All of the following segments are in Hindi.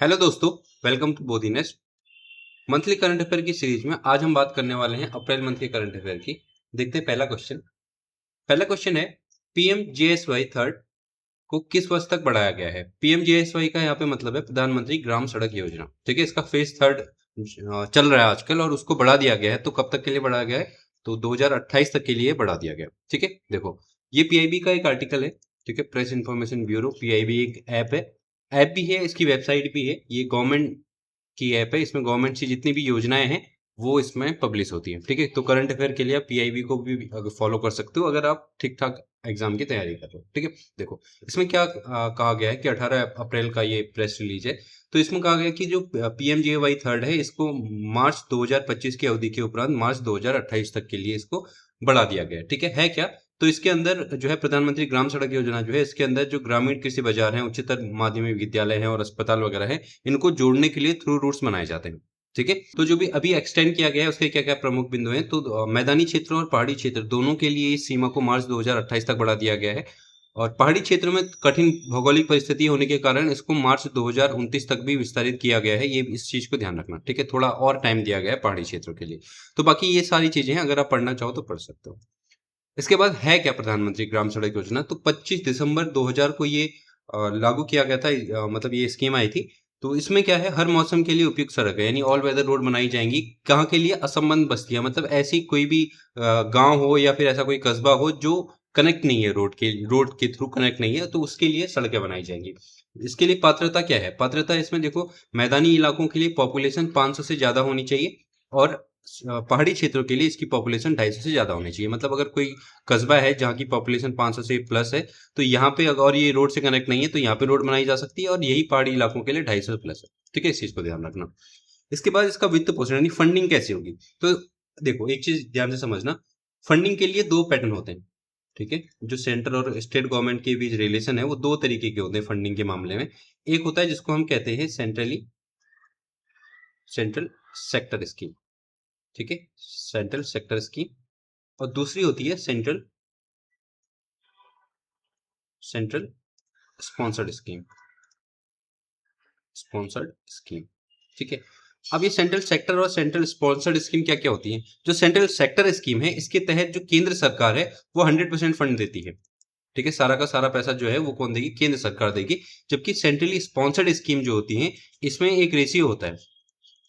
हेलो दोस्तों, welcome to Bodhinest monthly current affair की सीरीज में आज हम बात करने वाले हैं अप्रैल मंथ के करंट अफेयर की। देखते हैं पहला क्वेश्चन है पीएमजीएसवाई थर्ड को किस वर्ष तक बढ़ाया गया है। पीएमजीएसवाई का यहाँ पे मतलब है प्रधानमंत्री ग्राम सड़क योजना। ठीक है, इसका फेज थर्ड चल रहा है आजकल और उसको बढ़ा दिया गया है। तो कब तक के लिए बढ़ाया गया है? तो 2028 तक के लिए बढ़ा दिया गया। ठीक है, देखो ये पीआईबी का एक आर्टिकल है। ठीक है, प्रेस इंफॉर्मेशन ब्यूरो, पीआईबी एक ऐप भी है, इसकी वेबसाइट भी है। ये गवर्नमेंट की ऐप है, इसमें गवर्नमेंट की जितनी भी योजनाएं हैं वो इसमें पब्लिश होती हैं। ठीक है, तो करंट अफेयर के लिए आप पीआईबी को भी फॉलो कर सकते हो अगर आप ठीक ठाक एग्जाम की तैयारी कर रहे हो। ठीक है, देखो इसमें क्या कहा गया है कि 18 अप्रैल का ये प्रेस रिलीज है। तो इसमें कहा गया है कि जो पीएमजेवाई थर्ड है इसको मार्च 2025 की अवधि के उपरांत मार्च 2028 तक के लिए इसको बढ़ा दिया गया है। ठीक है क्या? तो इसके अंदर जो है प्रधानमंत्री ग्राम सड़क योजना जो है इसके अंदर जो ग्रामीण कृषि बाजार है, उच्चतर माध्यमिक विद्यालय है और अस्पताल वगैरह है, इनको जोड़ने के लिए थ्रू रूट्स बनाए जाते हैं। ठीक है, तो जो भी अभी एक्सटेंड किया गया है उसके क्या क्या प्रमुख बिंदु हैं। तो मैदानी क्षेत्र और पहाड़ी क्षेत्र दोनों के लिए इस सीमा को मार्च 2028 तक बढ़ा दिया गया है और पहाड़ी क्षेत्र में कठिन भौगोलिक परिस्थिति होने के कारण इसको मार्च 2029 तक भी विस्तारित किया गया है। ये इस चीज को ध्यान रखना। ठीक है, थोड़ा और टाइम दिया गया है पहाड़ी क्षेत्रों के लिए। तो बाकी ये सारी चीजें हैं, अगर आप पढ़ना चाहो तो पढ़ सकते हो। इसके बाद है क्या प्रधानमंत्री ग्राम सड़क योजना? तो 25 दिसंबर 2000 को ये लागू किया गया था। मतलब ये स्कीम आई थी। तो इसमें क्या है, हर मौसम के लिए उपयुक्त सड़क है यानी ऑल वेदर रोड बनाई जाएंगी। कहाँ के लिए? असंबद्ध बस्तियां, मतलब ऐसी कोई भी गांव हो या फिर ऐसा कोई कस्बा हो जो कनेक्ट नहीं है, रोड के थ्रू कनेक्ट नहीं है, तो उसके लिए सड़कें बनाई जाएंगी। इसके लिए पात्रता क्या है? पात्रता इसमें देखो, मैदानी इलाकों के लिए पॉपुलेशन 500 से ज्यादा होनी चाहिए और पहाड़ी क्षेत्रों के लिए इसकी पॉपुलेशन 250 से ज्यादा होनी चाहिए। मतलब अगर कोई कस्बा है जहाँ की पॉपुलेशन 500 से प्लस है तो यहाँ पे और ये रोड से कनेक्ट नहीं है तो यहाँ पे रोड बनाई जा सकती है और यही पहाड़ी इलाकों के लिए 250 प्लस है। ठीक है, इस चीज को ध्यान रखना। इसके बाद इसका वित्त पोषण यानी फंडिंग कैसे होगी? तो देखो एक चीज ध्यान से समझना, फंडिंग के लिए दो पैटर्न होते हैं। ठीक है, जो सेंट्रल और स्टेट गवर्नमेंट के बीच रिलेशन है वो दो तरीके के होते हैं फंडिंग के मामले में। एक होता है जिसको हम कहते हैं सेंट्रल सेक्टर स्कीम। ठीक है, सेंट्रल सेक्टर स्कीम। और दूसरी होती है सेंट्रल स्पॉन्सर्ड स्कीम। ठीक है, अब ये सेंट्रल सेक्टर और सेंट्रल स्पॉन्सर्ड स्कीम क्या क्या होती है? जो सेंट्रल सेक्टर स्कीम है इसके तहत जो केंद्र सरकार है वो 100% फंड देती है। ठीक है, सारा का सारा पैसा जो है वो कौन देगी? केंद्र सरकार देगी। जबकि सेंट्रली स्पॉन्सर्ड स्कीम जो होती है इसमें एक रेशियो होता है,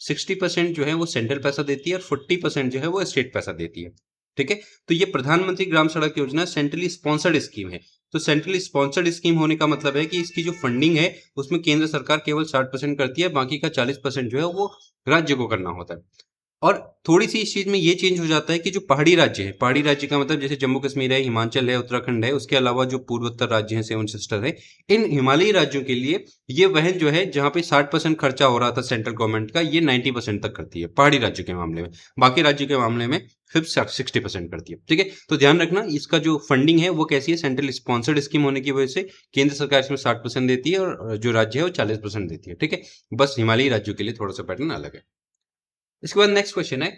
60% जो है वो सेंट्रल पैसा देती है और 40% जो है वो स्टेट पैसा देती है। ठीक है, तो ये प्रधानमंत्री ग्राम सड़क योजना सेंट्रली स्पॉन्सर्ड स्कीम है। तो सेंट्रली स्पॉन्सर्ड स्कीम होने का मतलब है कि इसकी जो फंडिंग है उसमें केंद्र सरकार केवल 60% करती है, बाकी का 40% जो है वो राज्य को करना होता है। और थोड़ी सी इस चीज में ये चेंज हो जाता है कि जो पहाड़ी राज्य है, पहाड़ी राज्य का मतलब जैसे जम्मू कश्मीर है, हिमाचल है, उत्तराखंड है, उसके अलावा जो पूर्वोत्तर राज्य हैं, सेवन सिस्टर है, इन हिमालयी राज्यों के लिए ये वहन जो है जहाँ पे 60% खर्चा हो रहा था सेंट्रल गवर्नमेंट का, ये 90% तक करती है पहाड़ी राज्यों के मामले में। बाकी राज्यों के मामले में सिर्फ 60% करती है। ठीक है, तो ध्यान रखना इसका जो फंडिंग है वो कैसी है, सेंट्रल स्पॉन्सर्ड स्कीम होने की वजह से केंद्र सरकार इसमें 60% देती है और जो राज्य है वो 40% देती है। ठीक है, बस हिमालयी राज्यों के लिए थोड़ा सा पैटर्न अलग है। इसके बाद नेक्स्ट क्वेश्चन है,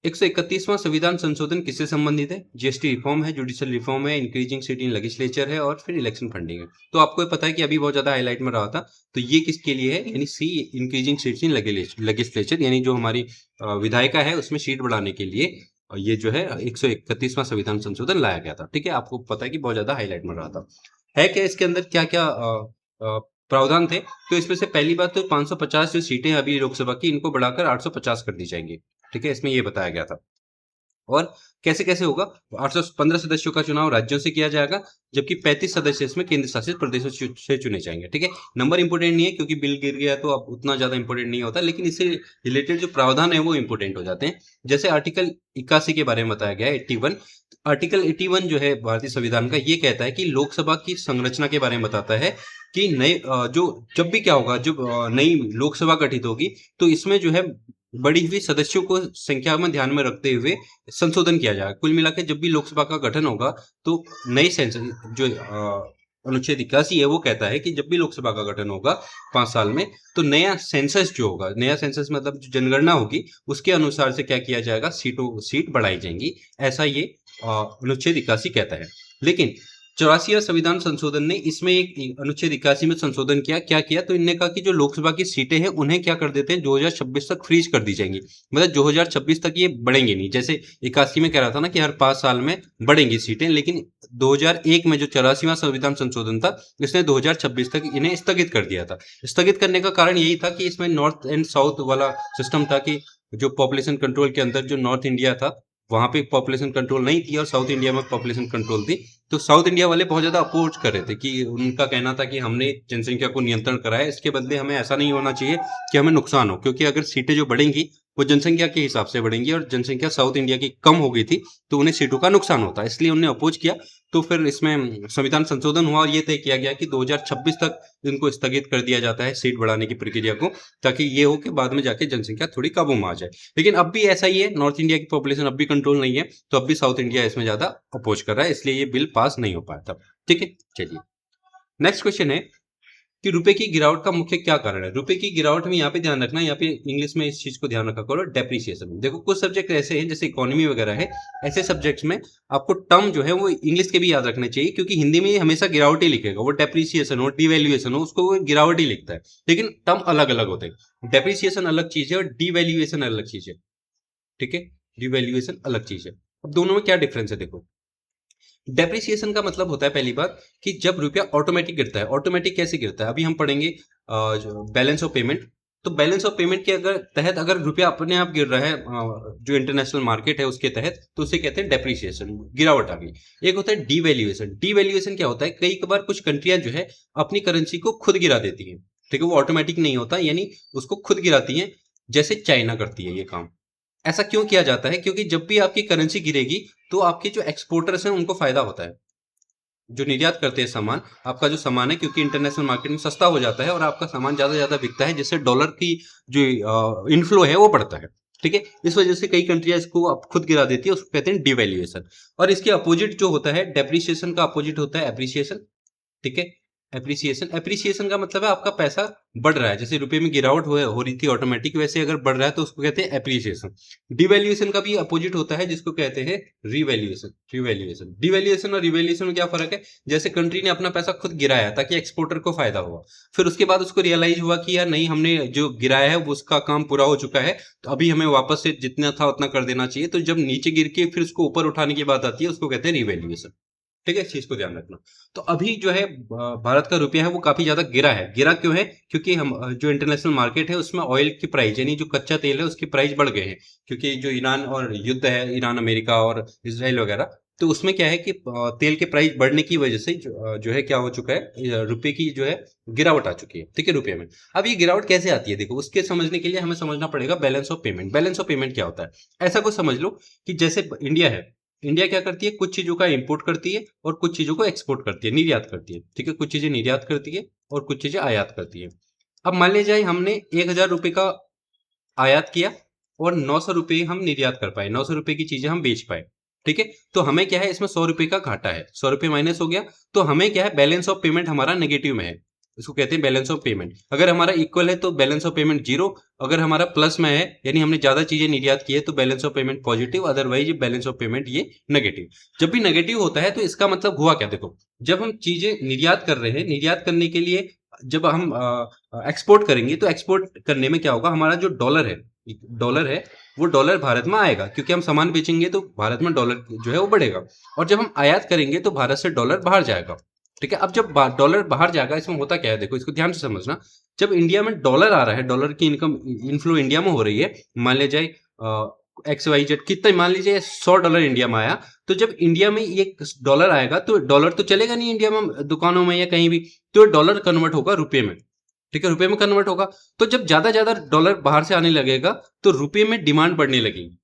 131वां संविधान संशोधन किससे संबंधित है? जीएसटी रिफॉर्म है, जुडिशियल रिफॉर्म है, इंक्रीजिंग सीट इन लेजिस्लेचर है और फिर इलेक्शन फंडिंग है। तो आपको ये पता है कि अभी बहुत ज्यादा हाईलाइट में रहा था। तो ये किसके लिए है? यानी सी, इंक्रीजिंग सीट्स इन लेजिस्लेचर, यानी जो हमारी विधायिका है उसमें सीट बढ़ाने के लिए ये जो है 131वां संविधान संशोधन लाया गया था। ठीक है, आपको पता है कि बहुत ज्यादा हाईलाइट में रहा था। है क्या इसके अंदर क्या क्या प्रावधान थे? तो इसमें से पहली बात तो 550 जो सीटें हैं अभी लोकसभा की, इनको बढ़ाकर 850 कर दी जाएंगी। ठीक है, इसमें ये बताया गया था। और कैसे कैसे होगा? 815 सदस्यों का चुनाव राज्यों से किया जाएगा, जबकि 35 सदस्य इसमें केंद्र शासित प्रदेशों से चुने जाएंगे। ठीक है, नंबर इंपोर्टेंट नहीं है क्योंकि बिल गिर गया तो अब उतना ज्यादा इंपोर्टेंट नहीं होता, लेकिन इससे रिलेटेड जो प्रावधान है वो इंपोर्टेंट हो जाते हैं। जैसे आर्टिकल 81 के बारे में बताया गया है, 81। आर्टिकल 81 जो है भारतीय संविधान का, ये कहता है कि लोकसभा की संरचना के बारे में बताता है कि नए जो जब भी क्या होगा, जब नई लोकसभा गठित होगी तो इसमें जो है बढ़ी हुई सदस्यों को संख्या में ध्यान में रखते हुए संशोधन किया जाएगा। कुल मिला के जब भी लोकसभा का गठन होगा तो नई सेंसस जो अनुच्छेद 81 है वो कहता है कि जब भी लोकसभा का गठन होगा 5 साल में, तो नया सेंसस जो होगा, नया सेंसस मतलब जो जनगणना होगी उसके अनुसार से क्या किया जाएगा, सीट बढ़ाई जाएंगी। ऐसा ये अनुच्छेद 81 कहता है। लेकिन 84वां संविधान संशोधन ने इसमें एक अनुच्छेद 81 में संशोधन किया। क्या किया? तो इनने कहा कि जो लोकसभा की सीटें हैं उन्हें क्या कर देते हैं, 2026 तक फ्रीज कर दी जाएंगी। मतलब 2026 तक ये बढ़ेंगी नहीं। जैसे 81 में कह रहा था ना कि हर 5 साल में बढ़ेंगी सीटें, लेकिन 2001 में जो 84वां संविधान संशोधन था, इसने 2026 तक इन्हें स्थगित कर दिया था। स्थगित करने का कारण यही था कि इसमें नॉर्थ एंड साउथ वाला सिस्टम था कि जो पॉपुलेशन कंट्रोल के अंदर जो नॉर्थ इंडिया था वहां पे पॉपुलेशन कंट्रोल नहीं थी और साउथ इंडिया में पॉपुलेशन कंट्रोल थी। तो साउथ इंडिया वाले बहुत ज्यादा अपोज कर रहे थे कि उनका कहना था कि हमने जनसंख्या को नियंत्रण करा है, इसके बदले हमें ऐसा नहीं होना चाहिए कि हमें नुकसान हो, क्योंकि अगर सीटें जो बढ़ेंगी वो जनसंख्या के हिसाब से बढ़ेंगी और जनसंख्या साउथ इंडिया की कम हो गई थी तो उन्हें सीटों का नुकसान होता है, इसलिए उन्हें अपोज किया। तो फिर इसमें संविधान संशोधन हुआ और ये तय किया गया कि 2026 तक इनको स्थगित कर दिया जाता है सीट बढ़ाने की प्रक्रिया को, ताकि ये हो कि बाद में जाके जनसंख्या थोड़ी काबू में आ जाए। लेकिन अब भी ऐसा ही है, नॉर्थ इंडिया की पॉपुलेशन अब भी कंट्रोल नहीं है, तो अब भी साउथ इंडिया इसमें ज्यादा अपोज कर रहा है, इसलिए ये बिल पास नहीं हो पाया था। ठीक है, चलिए नेक्स्ट क्वेश्चन है कि रुपए की गिरावट का मुख्य क्या कारण है। रुपए की गिरावट में यहाँ पे ध्यान रखना, यहाँ पे इंग्लिश में इस चीज को ध्यान रखा करो, डेप्रिसिएशन। देखो कुछ सब्जेक्ट ऐसे हैं जैसे इकोनॉमी वगैरह है, ऐसे सब्जेक्ट्स में आपको टर्म जो है वो इंग्लिश के भी याद रखने चाहिए, क्योंकि हिंदी में ये हमेशा गिरावट ही लिखेगा, वो डेप्रिसिएशन हो डिवैल्यूएशन हो उसको वो गिरावट ही लिखता है, लेकिन टर्म अलग अलग होते हैं। डेप्रिसिएशन अलग चीज है और डिवैल्यूएशन अलग चीज है। ठीक है, डिवैल्यूएशन अलग चीज है। अब दोनों में क्या डिफरेंस है देखो। डेप्रिसिएशन का मतलब होता है पहली बात कि जब रुपया ऑटोमेटिक गिरता है। ऑटोमेटिक कैसे गिरता है, अभी हम पढ़ेंगे बैलेंस ऑफ पेमेंट। तो बैलेंस ऑफ पेमेंट के अगर तहत अगर रुपया अपने आप गिर रहा है जो इंटरनेशनल मार्केट है उसके तहत, तो उसे कहते हैं डेप्रिसिएशन, गिरावट आ गई। एक होता है डीवैल्यूएशन। डीवैल्यूएशन क्या होता है, कई बार कुछ कंट्रियां जो है अपनी करेंसी को खुद गिरा देती हैं। ठीक है, वो ऑटोमेटिक नहीं होता, यानी उसको खुद गिराती हैं, जैसे चाइना करती है ये काम। ऐसा क्यों किया जाता है, क्योंकि जब भी आपकी करेंसी गिरेगी तो आपके जो एक्सपोर्टर्स हैं उनको फायदा होता है, जो निर्यात करते हैं सामान। आपका जो सामान है क्योंकि इंटरनेशनल मार्केट में सस्ता हो जाता है और आपका सामान ज्यादा ज्यादा बिकता है, जिससे डॉलर की जो इनफ्लो है वो बढ़ता है। ठीक है, इस वजह से कई कंट्रियां इसको अब खुद गिरा देती है, उसको कहते हैं डिवैल्यूएशन। और इसके अपोजिट जो होता है डेप्रिसिएशन का अपोजिट होता है एप्रिसिएशन। ठीक है, एप्रिसिएशन। एप्रिसिएशन का मतलब है आपका पैसा बढ़ रहा है, जैसे रुपए में गिरावट हो रही थी ऑटोमेटिक, वैसे अगर बढ़ रहा है तो उसको कहते हैं एप्रिसिएशन। डिवैल्यूएशन का भी अपोजिट होता है जिसको कहते हैं रिवैल्यूएशन। रिवैल्यूएशन, डिवैल्यूएशन और रिवैल्यूएशन में क्या फर्क है, जैसे कंट्री ने अपना पैसा खुद गिराया ताकि एक्सपोर्टर को फायदा हुआ, फिर उसके बाद उसको रियलाइज हुआ कि यार नहीं, हमने जो गिराया है वो उसका काम पूरा हो चुका है, तो अभी हमें वापस से जितना था उतना कर देना चाहिए। तो जब नीचे गिर के फिर उसको ऊपर उठाने की बात आती है उसको कहते हैं रिवैल्यूएशन। ठीक है, इस चीज को ध्यान रखना। तो अभी जो है भारत का रुपया है वो काफी ज्यादा गिरा है। गिरा क्यों है, क्योंकि हम जो इंटरनेशनल मार्केट है उसमें ऑयल की प्राइस यानी जो कच्चा तेल है उसकी प्राइस बढ़ गए हैं, क्योंकि जो ईरान और युद्ध है, ईरान अमेरिका और इसराइल वगैरह, तो उसमें क्या है कि तेल के प्राइस बढ़ने की वजह से जो है क्या हो चुका है, रुपए की जो है गिरावट आ चुकी है। ठीक है, रुपये में। अब ये गिरावट कैसे आती है देखो, उसके समझने के लिए हमें समझना पड़ेगा balance of payment. Balance of payment क्या होता है, ऐसा कुछ समझ लो कि जैसे इंडिया है, इंडिया क्या करती है, कुछ चीजों का इंपोर्ट करती है और कुछ चीजों को एक्सपोर्ट करती है, निर्यात करती है। ठीक है, कुछ चीजें निर्यात करती है और कुछ चीजें आयात करती है। अब मान लीजिए जाए हमने 1,000 रुपए का आयात किया और 900 रुपए हम निर्यात कर पाए, 900 रुपए की चीजें हम बेच पाए। ठीक है, तो हमें क्या है, इसमें 100 रुपए का घाटा है, 100 रुपए माइनस हो गया, तो हमें क्या है, बैलेंस ऑफ पेमेंट हमारा नेगेटिव में है। इसको कहते हैं बैलेंस ऑफ पेमेंट। अगर हमारा इक्वल है तो बैलेंस ऑफ पेमेंट जीरो, अगर हमारा प्लस में है यानी हमने ज्यादा चीजें निर्यात की है तो balance of payment positive, otherwise balance of payment ये नेगेटिव। जब भी नेगेटिव होता है तो इसका मतलब हुआ क्या देखो, जब हम चीजें निर्यात कर रहे हैं, निर्यात करने के लिए जब हम एक्सपोर्ट करेंगे तो एक्सपोर्ट करने में क्या होगा, हमारा जो डॉलर है वो डॉलर भारत में आएगा, क्योंकि हम सामान बेचेंगे तो भारत में डॉलर जो है वो बढ़ेगा। और जब हम आयात करेंगे तो भारत से डॉलर बाहर जाएगा। ठीक है, अब जब डॉलर बाहर जाएगा, इसमें होता क्या है देखो, इसको ध्यान से समझना। जब इंडिया में डॉलर आ रहा है, डॉलर की इनकम इनफ्लो इंडिया में हो रही है, मान लीजिए XYZ कितना, मान लीजिए $100 इंडिया में आया, तो जब इंडिया में ये डॉलर आएगा तो डॉलर तो चलेगा नहीं इंडिया में दुकानों में या कहीं भी, तो डॉलर कन्वर्ट होगा रुपए में। ठीक है, रुपए में कन्वर्ट होगा, तो जब ज्यादा ज्यादा डॉलर बाहर से आने लगेगा तो रुपए में डिमांड बढ़ने लगेगी।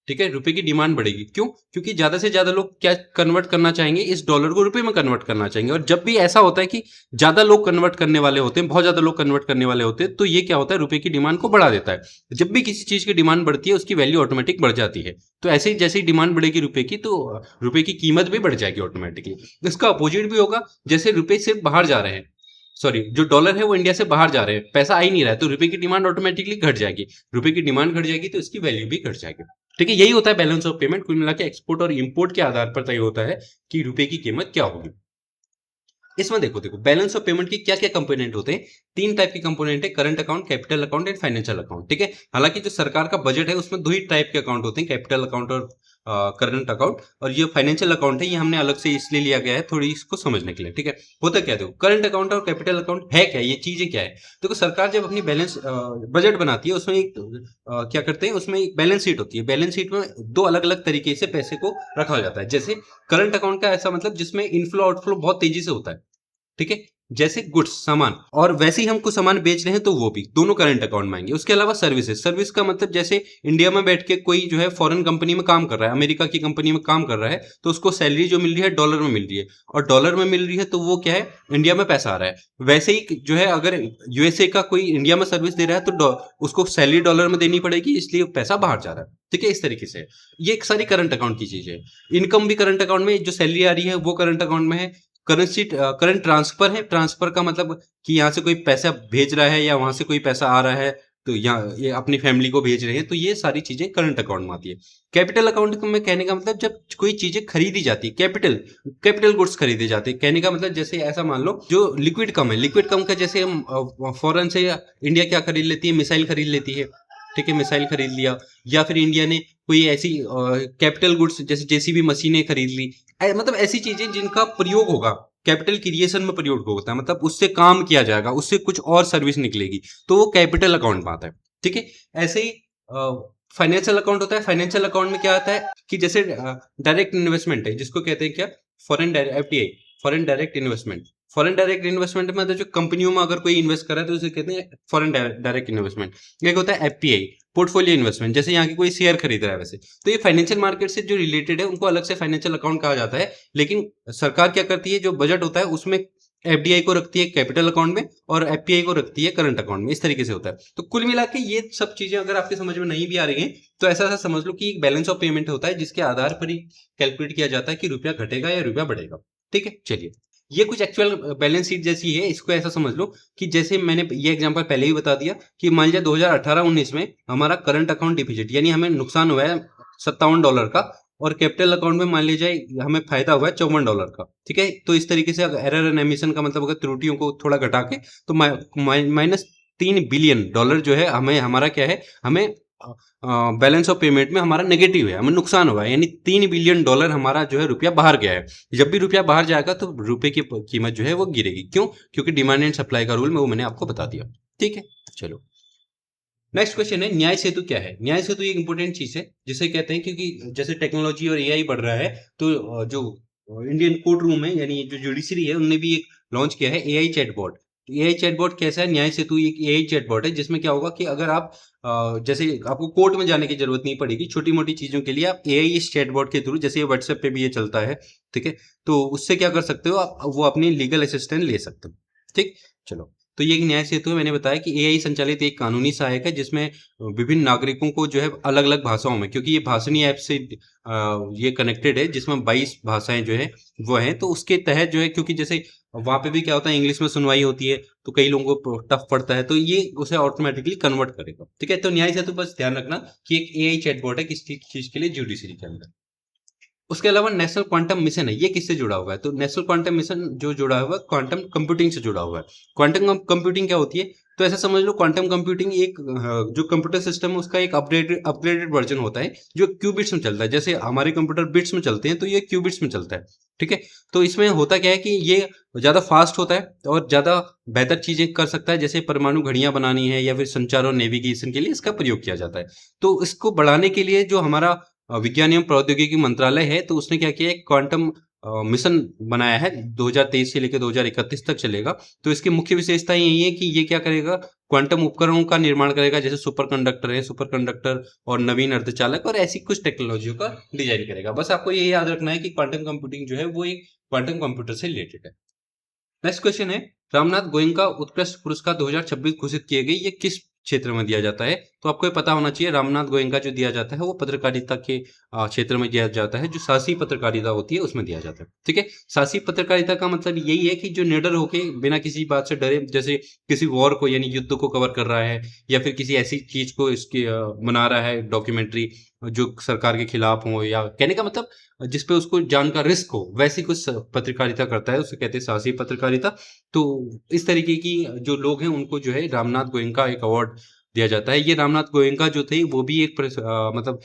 ठीक है, रुपए की डिमांड बढ़ेगी, क्यों, क्योंकि ज्यादा से ज्यादा लोग क्या कन्वर्ट करना चाहेंगे, इस डॉलर को रुपए में कन्वर्ट करना चाहेंगे। और जब भी ऐसा होता है कि ज्यादा लोग कन्वर्ट करने वाले होते हैं, बहुत ज्यादा लोग कन्वर्ट करने वाले होते हैं, तो ये क्या होता है, रुपए की डिमांड को बढ़ा देता है। जब भी किसी चीज की डिमांड बढ़ती है उसकी वैल्यू ऑटोमेटिक बढ़ जाती है। तो ऐसे ही जैसे ही डिमांड बढ़ेगी रुपए की, तो रुपए की कीमत भी बढ़ जाएगी ऑटोमेटिकली। इसका अपोजिट भी होगा, जैसे रुपए से बाहर जा रहे हैं, सॉरी जो डॉलर है वो इंडिया से बाहर जा रहे हैं, पैसा आ ही नहीं रहा है, तो रुपए की डिमांड ऑटोमेटिकली घट जाएगी। रुपए की डिमांड घट जाएगी तो इसकी वैल्यू भी घट जाएगी। ठीक है, यही होता है बैलेंस ऑफ पेमेंट। कुल मिला के एक्सपोर्ट और इंपोर्ट के आधार पर तय होता है कि रुपए की कीमत क्या होगी। इसमें देखो बैलेंस ऑफ पेमेंट की क्या क्या कंपोनेंट होते हैं। 3 टाइप के कंपोनेंट है, current account, capital account and financial account. ठीक है, हालांकि जो सरकार का बजट है उसमें 2 ही टाइप के अकाउंट होते हैं, कैपिटल अकाउंट और करंट अकाउंट। और ये फाइनेंशियल अकाउंट है, ये हमने अलग से इसलिए लिया गया है थोड़ी इसको समझने के लिए। ठीक है, होता क्या है, देखो करंट अकाउंट और कैपिटल अकाउंट है क्या, ये चीजें क्या है। देखो सरकार जब अपनी बैलेंस बजट बनाती है उसमें एक क्या करते हैं, उसमें एक बैलेंस शीट होती है। बैलेंस शीट में 2 अलग अलग तरीके से पैसे को रखा जाता है। जैसे करंट अकाउंट का ऐसा मतलब जिसमें इनफ्लो आउटफ्लो बहुत तेजी से होता है। ठीक है, जैसे गुड्स सामान, और वैसे ही हम कुछ सामान बेच रहे हैं तो वो भी दोनों करंट अकाउंट में आएंगे। उसके अलावा सर्विसेज, सर्विस का मतलब जैसे इंडिया में बैठ के कोई जो है फॉरेन कंपनी में काम कर रहा है, अमेरिका की कंपनी में काम कर रहा है, तो उसको सैलरी जो मिल रही है डॉलर में मिल रही है, और डॉलर में मिल रही है तो वो क्या है, इंडिया में पैसा आ रहा है। वैसे ही जो है अगर यूएसए का कोई इंडिया में सर्विस दे रहा है तो उसको सैलरी डॉलर में देनी पड़ेगी, इसलिए पैसा बाहर जा रहा है। ठीक है, इस तरीके से ये एक सारी करंट अकाउंट की चीज है। इनकम भी करंट अकाउंट में, जो सैलरी आ रही है वो करंट अकाउंट में है। करेंसी करंट ट्रांसफर है, ट्रांसफर का मतलब कि यहाँ से कोई पैसा भेज रहा है या वहां से कोई पैसा आ रहा है, तो यहाँ ये अपनी फैमिली को भेज रहे हैं, तो ये सारी चीजें करंट अकाउंट में आती है। कैपिटल अकाउंट में कहने का मतलब जब कोई चीजें खरीदी जाती है, कैपिटल कैपिटल गुड्स खरीदे जाते हैं। कहने का मतलब जैसे ऐसा मान लो जो लिक्विड कम है, लिक्विड कम का जैसे हम फॉरेन से इंडिया क्या खरीद लेती है, मिसाइल खरीद लेती है। ठीक है, मिसाइल खरीद लिया, या फिर इंडिया ने कोई ऐसी कैपिटल गुड्स जैसे जेसीबी मशीनें खरीद ली। मतलब ऐसी चीजें जिनका प्रयोग होगा, कैपिटल क्रिएशन में प्रयोग होता है, मतलब उससे काम किया जाएगा, उससे कुछ और सर्विस निकलेगी, तो वो कैपिटल अकाउंट में आता है। ठीक है, ऐसे ही फाइनेंशियल अकाउंट होता है। फाइनेंशियल अकाउंट में क्या आता है कि जैसे डायरेक्ट इन्वेस्टमेंट है, जिसको कहते हैं क्या, foreign FDI, foreign direct investment. Foreign direct investment में मतलब जो कंपनियों में अगर कोई इन्वेस्ट कर रहा है तो उसे कहते हैं फॉरेन डायरेक्ट इन्वेस्टमेंट। एक होता है एफपीआई, पोर्टफोलियो इन्वेस्टमेंट, जैसे यहाँ की कोई शेयर खरीद रहा है वैसे। तो ये फाइनेंशियल मार्केट से जो रिलेटेड है उनको अलग से फाइनेंशियल अकाउंट कहा जाता है। लेकिन सरकार क्या करती है, जो बजट होता है उसमें एफडीआई को रखती है कैपिटल अकाउंट में और एफपीआई को रखती है करंट अकाउंट में। इस तरीके से होता है। तो कुल मिला के ये सब चीजें अगर आपके समझ में नहीं भी आ रही हैं तो ऐसा ऐसा समझ लो कि एक बैलेंस ऑफ पेमेंट होता है जिसके आधार पर ही कैलकुलेट किया जाता है कि रुपया घटेगा या रुपया बढ़ेगा। ठीक है, चलिए ये कुछ एक्चुअल बैलेंस शीट जैसी है, इसको ऐसा समझ लो कि जैसे मैंने ये एग्जांपल पहले ही बता दिया कि मान लिया 2018-19 में हमारा करंट अकाउंट डिफिसिट यानी हमें नुकसान हुआ है $57 का, और कैपिटल अकाउंट में मान लीजिए हमें फायदा हुआ है $54 का। ठीक है, तो इस तरीके से अगर एरर एंड एमिशन का मतलब अगर त्रुटियों को थोड़ा घटा के तो -$3 बिलियन जो है हमें, हमारा क्या है, हमें बैलेंस ऑफ पेमेंट में हमारा नेगेटिव है, हमें नुकसान हुआ है, यानी $3 बिलियन हमारा जो है रुपया बाहर गया है। जब भी रुपया बाहर जाएगा तो रुपए की कीमत जो है वो गिरेगी। क्यों? क्योंकि डिमांड एंड सप्लाई का रूल में वो मैंने आपको बता दिया। ठीक है, चलो नेक्स्ट क्वेश्चन है न्याय सेतु क्या है। न्याय सेतु एक इंपॉर्टेंट चीज है जिसे कहते हैं, क्योंकि जैसे टेक्नोलॉजी और एआई बढ़ रहा है तो जो इंडियन कोर्ट रूम है यानी जो जुडिशरी है उनने भी एक लॉन्च किया है एआई चैटबॉट। एआई चैटबॉट कैसा है, न्याय सेतु एक एआई चैटबॉट है जिसमें क्या होगा कि अगर आप जैसे आपको कोर्ट में जाने की जरूरत नहीं पड़ेगी, छोटी मोटी चीजों के लिए आप एआई इस चैटबॉट के थ्रू, जैसे व्हाट्सएप पे भी ये चलता है, ठीक है, तो उससे क्या कर सकते हो आप, वो अपनी लीगल असिस्टेंट ले सकते हो। ठीक, चलो तो ये एक न्याय सेतु है। मैंने बताया कि एआई संचालित एक कानूनी सहायक है जिसमें विभिन्न नागरिकों को जो है अलग अलग भाषाओं में, क्योंकि ये भाषणी ऐप से ये कनेक्टेड है जिसमें 22 भाषाएं जो है वो हैं, तो उसके तहत जो है, क्योंकि जैसे वहां पे भी क्या होता है इंग्लिश में सुनवाई होती है तो कई लोगों को टफ पड़ता है, तो ये उसे ऑटोमेटिकली कन्वर्ट करेगा। ठीक है, तो न्याय सेतु बस ध्यान रखना कि एक एआई चैटबॉट है किस चीज के लिए, जुडिशरी के अंदर। उसके अलावा नेशनल क्वांटम मिशन है, ये किससे जुड़ा हुआ है, तो नेशनल क्वांटम मिशन जो जुड़ा हुआ है क्वांटम कंप्यूटिंग से जुड़ा हुआ है। क्वांटम कंप्यूटिंग क्या होती है, तो ऐसा समझ लो क्वांटम कंप्यूटिंग एक जो कंप्यूटर सिस्टम है उसका एक अपग्रेडेड वर्जन होता है जो क्यूबिट्स में चलता है। जैसे हमारे कंप्यूटर बिट्स में चलते हैं तो ये क्यूबिट्स में चलता है। ठीक है, तो इसमें होता क्या है कि ये ज्यादा फास्ट होता है और ज्यादा बेहतर चीजें कर सकता है, जैसे परमाणु घड़ियां बनानी है या फिर संचार और नेविगेशन के लिए इसका प्रयोग किया जाता है। तो इसको बढ़ाने के लिए जो हमारा विज्ञान एवं प्रौद्योगिकी मंत्रालय है तो उसने क्या किया है, क्वांटम मिशन बनाया है, 2023 से लेकर 2031 तक चलेगा। तो इसकी मुख्य विशेषता यही है कि ये क्या करेगा, क्वांटम उपकरणों का निर्माण करेगा, जैसे सुपर कंडक्टर है, सुपर कंडक्टर और नवीन अर्धचालक और ऐसी कुछ टेक्नोलॉजियों का डिजाइन करेगा। बस आपको ये याद रखना है कि क्वांटम कंप्यूटिंग जो है वो एक क्वांटम कंप्यूटर से रिलेटेड है। नेक्स्ट क्वेश्चन है, रामनाथ गोयनका उत्कृष्ट पुरस्कार 2026 घोषित किए गए, ये किस क्षेत्र में दिया जाता है, तो आपको ये पता होना चाहिए रामनाथ गोयनका जो दिया जाता है वो पत्रकारिता के क्षेत्र में दिया जाता है, जो साहसी पत्रकारिता होती है उसमें दिया जाता है। ठीक है, साहसी पत्रकारिता का मतलब यही है कि जो निडर होके बिना किसी बात से डरे, जैसे किसी वॉर को यानी युद्ध को कवर कर रहा है या फिर किसी ऐसी चीज को इसके बना रहा है डॉक्यूमेंट्री, जो सरकार के खिलाफ हो, या कहने का मतलब जिसपे उसको जान का रिस्क हो, वैसी कुछ पत्रकारिता करता है, उसे कहते हैं साहसी पत्रकारिता। तो इस तरीके की जो लोग हैं उनको जो है रामनाथ गोयनका एक अवार्ड दिया जाता है। ये रामनाथ गोयनका जो थे वो भी एक मतलब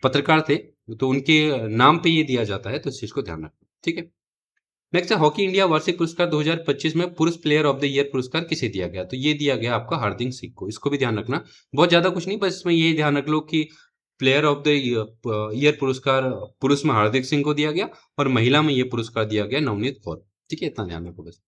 पत्रकार थे, तो उनके नाम पे ये दिया जाता है, तो इस चीज को ध्यान रखना, ठीक है। नेक्स्ट है हॉकी इंडिया वार्षिक पुरस्कार 2025 में पुरुष प्लेयर ऑफ द ईयर पुरस्कार किसे दिया गया? तो ये दिया गया आपका हार्दिक सिंह को। इसको भी ध्यान रखना, बहुत ज्यादा कुछ नहीं, बस इसमें ये ध्यान रख लो कि प्लेयर ऑफ द ईयर पुरस्कार पुरुष में हार्दिक सिंह को दिया गया और महिला में ये पुरस्कार दिया गया नवनीत कौर। ठीक है, इतना ध्यान रखो बस।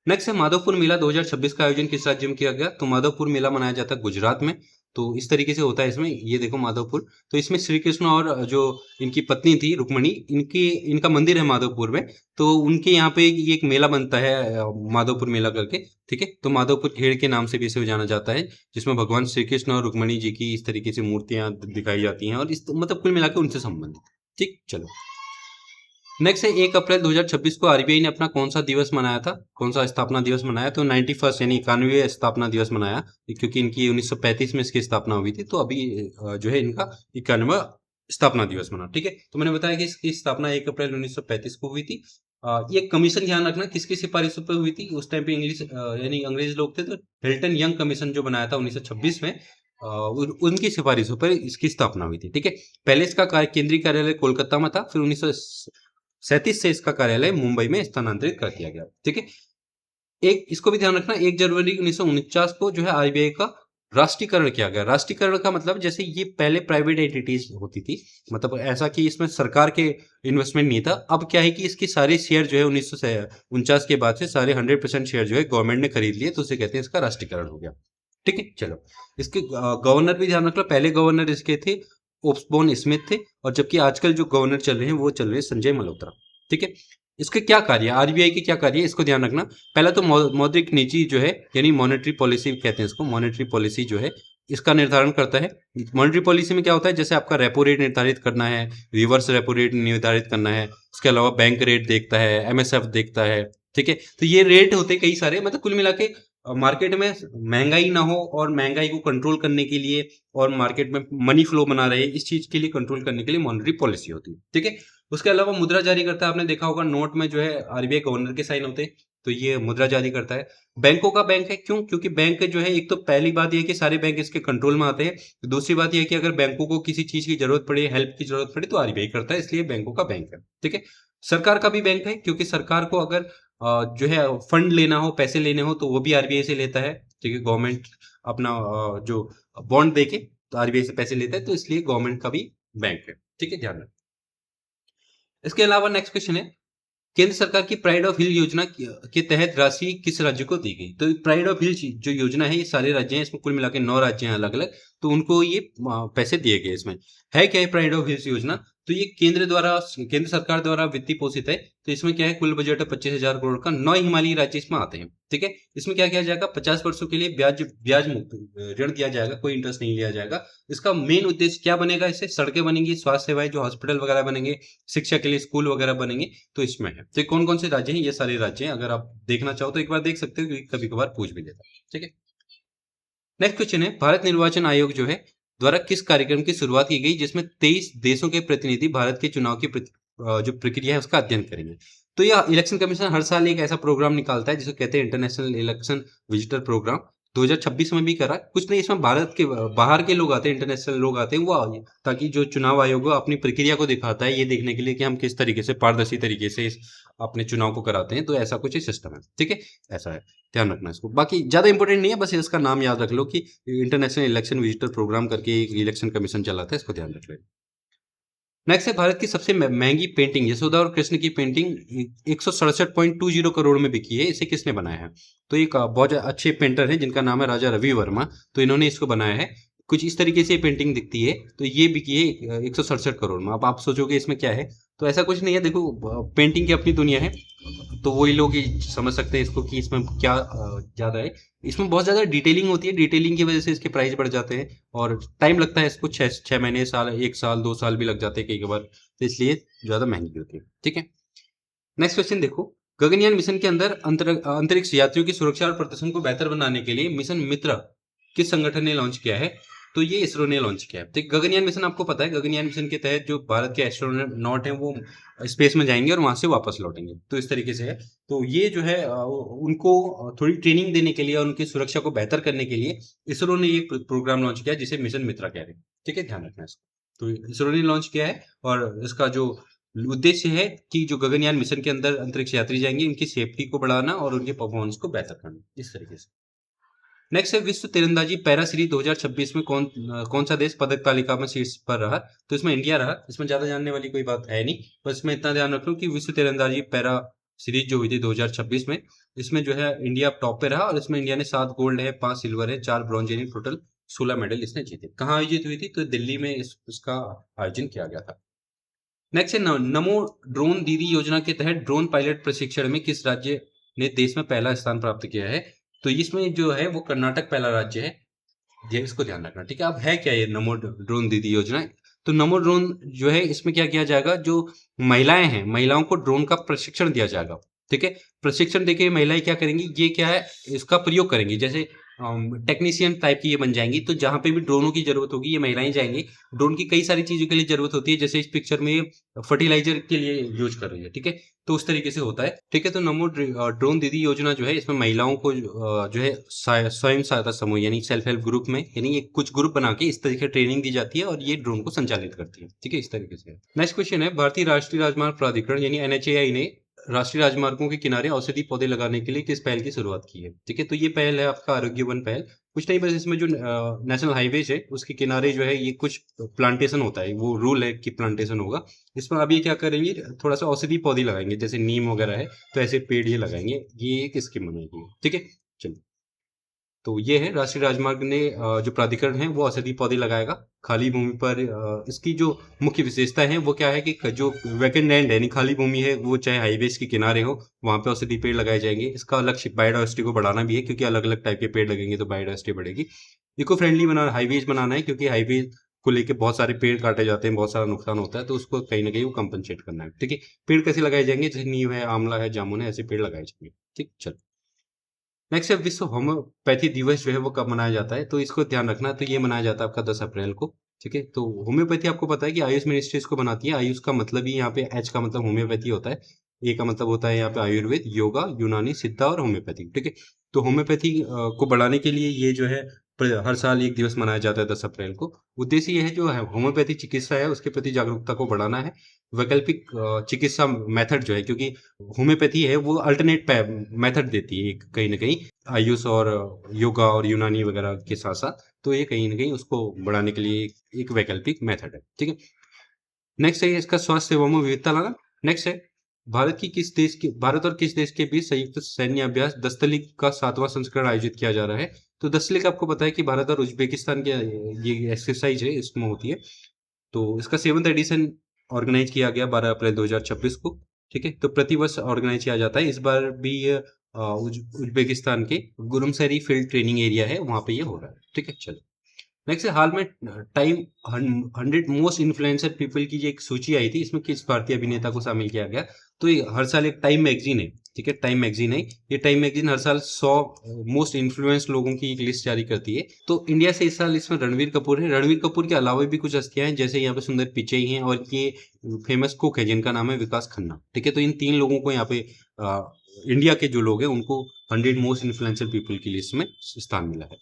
नेक्स्ट है माधवपुर मेला 2026 का आयोजन किस राज्य में किया गया? तो माधवपुर मेला मनाया जाता है गुजरात में। तो इस तरीके से होता है इसमें, ये देखो माधवपुर, तो इसमें श्री कृष्ण और जो इनकी पत्नी थी रुक्मणी, इनका मंदिर है माधवपुर में, तो उनके यहाँ पे ये एक मेला बनता है माधवपुर मेला करके। ठीक है, तो माधवपुर खेड़ के नाम से भी इसे जाना जाता है, जिसमें भगवान श्री कृष्ण और रुक्मणी जी की इस तरीके से मूर्तियां दिखाई जाती हैं, और इस मतलब कुल मिलाकर उनसे संबंधित। ठीक, चलो नेक्स्ट है 1 अप्रैल 2026 को आरबीआई ने अपना कौन सा दिवस मनाया था, कौन सा स्थापना दिवस मनाया? तो 91st यानी 91वें स्थापना दिवस मनाया, क्योंकि इनकी 1935 में इसकी स्थापना हुई थी, तो अभी जो है इनका 91वां स्थापना दिवस मना। ठीक है, तो मैंने बताया कि इसकी स्थापना 1 अप्रैल 1935 को हुई थी। ये कमीशन ध्यान रखना किसकी सिफारिशों पर हुई थी? उस टाइम पे इंग्लिश यानी अंग्रेज लोग थे, तो हिल्टन यंग कमीशन जो बनाया था 1926 में, उनकी सिफारिशों पर इसकी स्थापना हुई थी। ठीक है, पहले इसका केंद्रीय कार्यालय कोलकाता में था, फिर 1937 से इसका कार्यालय मुंबई में स्थानांतरित कर दिया गया। ठीक है, एक इसको भी ध्यान रखना, 1 जनवरी 1949 को जो है आरबीआई का राष्ट्रीयकरण किया गया। राष्ट्रीयकरण का मतलब जैसे ये पहले प्राइवेट एंटिटीज होती थी, मतलब ऐसा कि इसमें सरकार के इन्वेस्टमेंट नहीं था। अब क्या है कि इसके सारे शेयर जो है 1949 के बाद से सारे 100% शेयर जो है गवर्नमेंट ने खरीद लिए, तो उसे कहते हैं इसका राष्ट्रीयकरण हो गया। ठीक है, चलो इसके गवर्नर भी ध्यान रखना, पहले गवर्नर इसके थे ओस्बोर्न स्मिथ थे, और जबकि आजकल जो गवर्नर चल रहे हैं वो चल रहे हैं संजय मल्होत्रा। ठीक है, इसके क्या कार्य है, आरबीआई के क्या कार्य है, इसको ध्यान रखना। पहला तो मौद्रिक नीति जो है, यानी मॉनेटरी पॉलिसी कहते हैं इसको, मॉनेटरी पॉलिसी जो है इसका निर्धारण करता है। मॉनेटरी पॉलिसी में क्या होता है, जैसे आपका रेपो रेट निर्धारित करना है, रिवर्स रेपो रेट निर्धारित करना है, उसके अलावा बैंक रेट देखता है, एमएसएफ देखता है। ठीक है, तो ये रेट होते कई सारे, मतलब कुल मिला के मार्केट में महंगाई ना हो, और महंगाई को कंट्रोल करने के लिए और मार्केट में मनी फ्लो बना रहे, इस चीज के लिए कंट्रोल करने के लिए मॉनेटरी पॉलिसी होती है। ठीक है, उसके अलावा मुद्रा जारी करता है, आपने देखा होगा नोट में जो है आरबीआई गवर्नर के साइन होते हैं, तो ये मुद्रा जारी करता है। बैंकों का बैंक है, क्यों? क्योंकि बैंक जो है, एक तो पहली बात यह कि सारे बैंक इसके कंट्रोल में आते हैं, दूसरी बात यह कि अगर बैंकों को किसी चीज की जरूरत पड़े, हेल्प की जरूरत पड़े, तो आरबीआई करता है, इसलिए बैंकों का बैंक है। ठीक है, सरकार का भी बैंक है, क्योंकि सरकार को अगर जो है फंड लेना हो, पैसे लेने हो, तो वो भी आरबीआई से लेता है। ठीक है, गवर्नमेंट अपना जो बॉन्ड देके तो आरबीआई से पैसे लेता है, तो इसलिए गवर्नमेंट का भी बैंक है। ठीक है, ध्यान रखना। इसके अलावा नेक्स्ट क्वेश्चन है, केंद्र सरकार की प्राइड ऑफ हिल योजना के तहत राशि किस राज्य को दी गई? तो प्राइड ऑफ हिल जो योजना है, ये सारे राज्य हैं, इसमें कुल मिला के 9 राज्य हैं अलग अलग, तो उनको ये पैसे दिए गए। इसमें है क्या है प्राइड ऑफ हिल्स योजना? तो ये केंद्र सरकार द्वारा वित्तीय पोषित है। तो इसमें क्या है, कुल बजट है 25,000 करोड़ का, 9 हिमालयी राज्य इसमें आते हैं। ठीक है, इसमें क्या किया जाएगा, 50 वर्षों के लिए ब्याज मुक्त ऋण दिया जाएगा, कोई इंटरेस्ट नहीं लिया जाएगा। इसका मेन उद्देश्य क्या बनेगा, इससे सड़कें बनेंगी, स्वास्थ्य सेवाएं जो हॉस्पिटल वगैरह बनेंगे, शिक्षा के लिए स्कूल वगैरह बनेंगे, तो इसमें है। तो कौन कौन से राज्य हैं, ये सारे राज्य हैं, अगर आप देखना चाहो तो एक बार देख सकते हो, क्योंकि कभी कभार पूछ भी लेता है। ठीक है, नेक्स्ट क्वेश्चन है, भारत निर्वाचन आयोग जो है द्वारा किस कार्यक्रम की शुरुआत की गई, जिसमें 23 देशों के प्रतिनिधि भारत के चुनाव की जो प्रक्रिया है उसका अध्ययन करेंगे? तो यह इलेक्शन कमीशन हर साल एक ऐसा प्रोग्राम निकालता है जिसे कहते हैं इंटरनेशनल इलेक्शन विजिटर प्रोग्राम। 2026 में भी करा, कुछ नहीं, इसमें भारत के बाहर के लोग आते हैं, इंटरनेशनल लोग आते हैं, वो ताकि जो चुनाव आयोग है अपनी प्रक्रिया को दिखाता है, ये देखने के लिए कि हम किस तरीके से पारदर्शी तरीके से अपने चुनाव को कराते हैं। तो ऐसा कुछ सिस्टम है। ठीक है, ऐसा है, ध्यान रखना इसको। बाकी ज्यादा इंपॉर्टेंट नहीं है, बस इसका नाम याद रख लो कि इंटरनेशनल इलेक्शन विजिटर प्रोग्राम करके एक इलेक्शन कमीशन चलाता है, इसको ध्यान रख लेना। नेक्स्ट है, भारत की सबसे महंगी पेंटिंग यशोदा और कृष्ण की पेंटिंग 167.20 करोड़ में बिकी है, इसे किसने बनाया है? तो एक बहुत अच्छे पेंटर हैं जिनका नाम है राजा रवि वर्मा, तो इन्होंने इसको बनाया है। कुछ इस तरीके से पेंटिंग दिखती है, तो ये बिकी है 167 करोड़ में। अब आप सोचोगे इसमें क्या है, तो ऐसा कुछ नहीं है, देखो पेंटिंग की अपनी दुनिया है, तो वही लोग ही समझ सकते हैं इसको कि इसमें क्या ज्यादा है। इसमें बहुत ज्यादा डिटेलिंग होती है, डिटेलिंग की वजह से इसके प्राइस बढ़ जाते हैं, और टाइम लगता है इसको, 6 महीने, साल, 1 साल, 2 साल भी लग जाते हैं कई बार, तो इसलिए ज्यादा महंगी होती है। ठीक है, नेक्स्ट क्वेश्चन देखो, गगनयान मिशन के अंदर अंतरिक्ष यात्रियों की सुरक्षा और प्रदर्शन को बेहतर बनाने के लिए मिशन मित्र किस संगठन ने लॉन्च किया है? तो ये इसरो ने लॉन्च किया है। तो गगनयान मिशन आपको पता है, गगनयान मिशन के तहत जो भारत के एस्ट्रोनॉट हैं वो स्पेस में जाएंगे और वहां से वापस लौटेंगे। तो इस तरीके से है। तो ये जो है उनको थोड़ी ट्रेनिंग देने के लिए और उनकी सुरक्षा को बेहतर करने के लिए इसरो ने एक प्रोग्राम लॉन्च किया जिसे मिशन मित्रा कह रहे हैं। ठीक है, ध्यान रखना इसको। तो इसरो ने लॉन्च किया है और इसका जो उद्देश्य है कि जो गगनयान मिशन के अंदर अंतरिक्ष यात्री जाएंगे उनकी सेफ्टी को बढ़ाना और उनके परफॉर्मेंस को बेहतर करना, इस तरीके से। नेक्स्ट है विश्व तीरंदाजी पैरा सीरीज 2026 में कौन सा देश पदक तालिका में शीर्ष पर रहा? तो इसमें इंडिया रहा। इसमें ज्यादा जानने वाली कोई बात है नहीं, बस इसमें इतना ध्यान रख लो कि विश्व तीरंदाजी पैरा सीरीज जो हुई थी 2026 में, इसमें जो है इंडिया टॉप पे रहा और इसमें इंडिया ने 7 गोल्ड है, 5 सिल्वर है, 4 ब्रॉन्ज यानी टोटल 16 मेडल इसने जीते। कहाँ आयोजित हुई थी? तो दिल्ली में इसका आयोजन किया गया था। नेक्स्ट है नमो ड्रोन दीदी योजना के तहत ड्रोन पायलट प्रशिक्षण में किस राज्य ने देश में पहला स्थान प्राप्त किया है? तो इसमें जो है वो कर्नाटक पहला राज्य है। ये इसको ध्यान रखना, ठीक है। अब है क्या ये नमो ड्रोन दीदी योजना? तो नमो ड्रोन जो है इसमें क्या किया जाएगा, जो महिलाएं हैं महिलाओं को ड्रोन का प्रशिक्षण दिया जाएगा। ठीक है, प्रशिक्षण देके महिलाएं क्या करेंगी, ये क्या है इसका प्रयोग करेंगी। जैसे टेक्नीशियन टाइप की ये बन जाएंगी। तो जहां पे भी ड्रोनों की जरूरत होगी ये महिलाएं जाएंगी। ड्रोन की कई सारी चीजों के लिए जरूरत होती है, जैसे इस पिक्चर में फर्टिलाइजर के लिए यूज कर रही है। ठीक है, तो उस तरीके से होता है। ठीक है, तो नमो ड्रोन दीदी योजना जो है इसमें महिलाओं को जो है स्वयं सहायता समूह यानी सेल्फ हेल्प ग्रुप में यानी ये कुछ ग्रुप बना के इस तरीके ट्रेनिंग दी जाती है और ये ड्रोन को संचालित करती है। ठीक है, इस तरीके से। नेक्स्ट क्वेश्चन है भारतीय राष्ट्रीय राजमार्ग प्राधिकरण यानी एनएचएआई ने राष्ट्रीय राजमार्गों के किनारे औषधि पौधे लगाने के लिए किस पहल की शुरुआत की है? ठीक है, तो ये पहल है आपका आरोग्य वन पहल। कुछ नहीं, बस इसमें जो नेशनल हाईवेज है उसके किनारे जो है ये कुछ प्लांटेशन होता है, वो रूल है कि प्लांटेशन होगा। इसमें अब ये क्या करेंगे, थोड़ा सा औषधि पौधे लगाएंगे, जैसे नीम वगैरह है तो ऐसे पेड़ ये लगाएंगे। ये एक स्कीम बनाएगी। ठीक है, चलिए। तो ये है राष्ट्रीय राजमार्ग ने जो प्राधिकरण है वो औषधि पौधे लगाएगा खाली भूमि पर। इसकी जो मुख्य विशेषता है वो क्या है कि जो वैकेंट लैंड है यानी खाली भूमि है वो चाहे हाईवेज के किनारे हो वहां पे औषधि पेड़ लगाए जाएंगे। इसका लक्ष्य बायोडाइवर्सिटी को बढ़ाना भी है, क्योंकि अलग अलग टाइप के पेड़ लगेंगे तो बायोडाइवर्सिटी बढ़ेगी। इको फ्रेंडली बनाना, हाईवेज बनाना है, क्योंकि हाईवेज को लेके बहुत सारे पेड़ काटे जाते हैं, बहुत सारा नुकसान होता है, तो उसको कहीं ना कहीं वो कंपनसेट करना है। ठीक है, पेड़ कैसे लगाए जाएंगे, जैसे नीम है, आंवला है, जामुन है, ऐसे पेड़ लगाए जाएंगे। ठीक, चलो। नेक्स्ट है विश्व होम्योपैथी दिवस जो है वो कब मनाया जाता है? तो इसको ध्यान रखना। तो ये मनाया जाता है आपका 10 अप्रैल को। ठीक है, तो होम्योपैथी आपको पता है कि आयुष मिनिस्ट्री इसको बनाती है। आयुष का मतलब ही यहाँ पे एच का मतलब होम्योपैथी होता है। ए का मतलब होता है यहाँ पे आयुर्वेद, योगा, यूनानी, सिद्धा और होम्योपैथी। ठीक है, तो होम्योपैथी को बढ़ाने के लिए ये जो है हर साल एक दिवस मनाया जाता है 10 अप्रैल को। उद्देश्य ये है जो है होम्योपैथी चिकित्सा है उसके प्रति जागरूकता को बढ़ाना है। वैकल्पिक चिकित्सा मेथड जो है, क्योंकि होम्योपैथी है वो अल्टरनेट मेथड देती है कहीं ना कहीं आयुष और योगा और यूनानी वगैरह के साथ साथ। तो ये कहीं ना कहीं उसको बढ़ाने के लिए एक वैकल्पिक मेथड है। ठीक है, नेक्स्ट है इसका स्वास्थ्य सेवा में विविधता लाना। नेक्स्ट है भारत और किस देश के बीच संयुक्त सैन्य अभ्यास दस्तलिक का 7वां संस्करण आयोजित किया जा रहा है? तो दस्तलिक आपको पता है कि भारत और उज्बेकिस्तान के ये एक्सरसाइज है इसमें होती है। तो इसका 7th एडिशन ऑर्गेनाइज किया गया 12 अप्रैल 2026 को। ठीक है, तो प्रतिवर्ष ऑर्गेनाइज किया जाता है। इस बार भी ये उज्बेकिस्तान के गुरुमसरी फील्ड ट्रेनिंग एरिया है वहां पे ये हो रहा है। ठीक है, चलो। नेक्स्ट है हाल में टाइम 100 मोस्ट इन्फ्लुएंसर पीपल की जो एक सूची आई थी, इसमें किस भारतीय अभिनेता को शामिल किया गया? तो ये हर साल एक टाइम मैगजीन है। ठीक है, टाइम मैगजीन है। ये टाइम मैगजीन हर साल 100 मोस्ट इन्फ्लुएंस लोगों की एक लिस्ट जारी करती है। तो इंडिया से इस साल इसमें रणवीर कपूर है। रणवीर कपूर के अलावा भी कुछ हस्तियां हैं, जैसे यहाँ पे सुंदर पिचई हैं और ये फेमस कुक है जिनका नाम है विकास खन्ना। ठीक है, तो इन 3 लोगों को यहाँ पे इंडिया के जो लोग हैं उनको 100 मोस्ट इन्फ्लुएंशियल पीपल की लिस्ट में स्थान मिला है।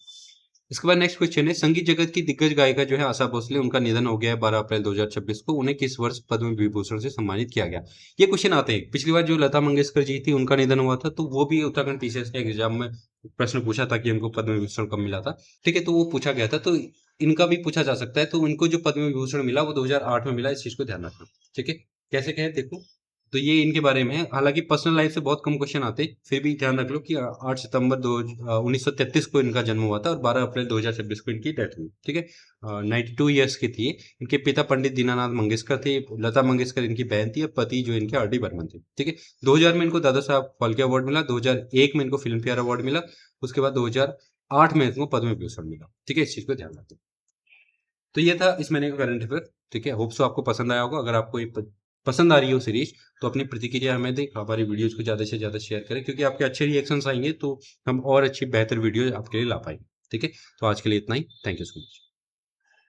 इसके बाद नेक्स्ट क्वेश्चन है संगीत जगत की दिग्गज गायिका जो है आशा भोसले, उनका निधन हो गया है 12 अप्रैल 2026 को। उन्हें किस वर्ष पद्म विभूषण से सम्मानित किया गया? ये क्वेश्चन आते हैं। पिछली बार जो लता मंगेशकर जी थी उनका निधन हुआ था, तो वो भी उत्तराखंड पीसीएस के एग्जाम में प्रश्न पूछा था कि उनको पद्म विभूषण कब मिला था। ठीक है, तो वो पूछा गया था, तो इनका भी पूछा जा सकता है। तो इनको जो पद्म विभूषण मिला वो 2008 में मिला, इस चीज को ध्यान रखना। ठीक है, कैसे कहे देखो, तो ये इनके बारे में है। हालांकि पर्सनल लाइफ से बहुत कम क्वेश्चन आते, फिर भी ध्यान रख लो कि 8 सितंबर 1933 को इनका जन्म हुआ था और 12 अप्रैल 2026 को इनकी डेथ हुई। ठीक है, 92 ईयर्स की थी। इनके पिता पंडित दीनानाथ मंगेशकर थे, लता मंगेशकर इनकी बहन थी और पति जो इनके आर डी बर्मन थे। ठीक है, 2000 में इनको दादा साहब फाल्के अवार्ड मिला, 2001 में इनको फिल्म फेयर अवार्ड मिला, उसके बाद 2008 में इनको पद्म विभूषण मिला। ठीक है, इस चीज को ध्यान रखें। तो ये था इस महीने का करंट अफेयर। ठीक है, होप सो आपको पसंद आया होगा। अगर आपको ये पसंद आ रही हो सीरीज तो अपनी प्रतिक्रिया हमें दें, हमारी वीडियोज को ज़्यादा से ज़्यादा शेयर करें, क्योंकि आपके अच्छे रिएक्शंस आएंगे तो हम और अच्छी बेहतर वीडियो आपके लिए ला पाएंगे। ठीक है, तो आज के लिए इतना ही। Thank you so much.